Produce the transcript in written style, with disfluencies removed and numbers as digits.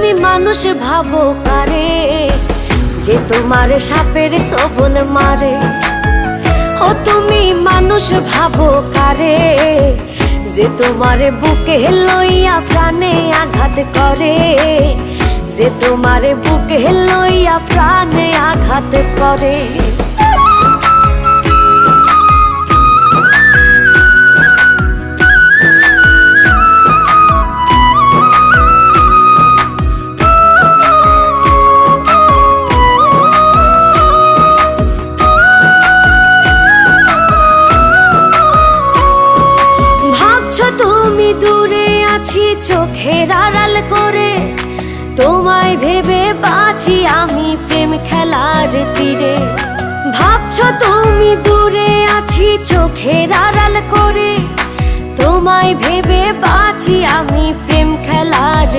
তুমি মানুষ ভাবো কারে, যে তোমার সাপের শোভন মারে। ও তুমি মানুষ ভাবো কারে, যে তোমার বুকে লইয়া প্রাণে আঘাত করে, যে তোমার বুকে লইয়া প্রাণে আঘাত করে। তুমি দূরে আছি চোখের আড়াল করে, তোমায় ভেবে বাঁচি আমি প্রেম খেলার তীরে। ভাবছো তুমি দূরে আছি চোখের আড়াল করে, তোমায় ভেবে বাঁচি আমি প্রেম খেলার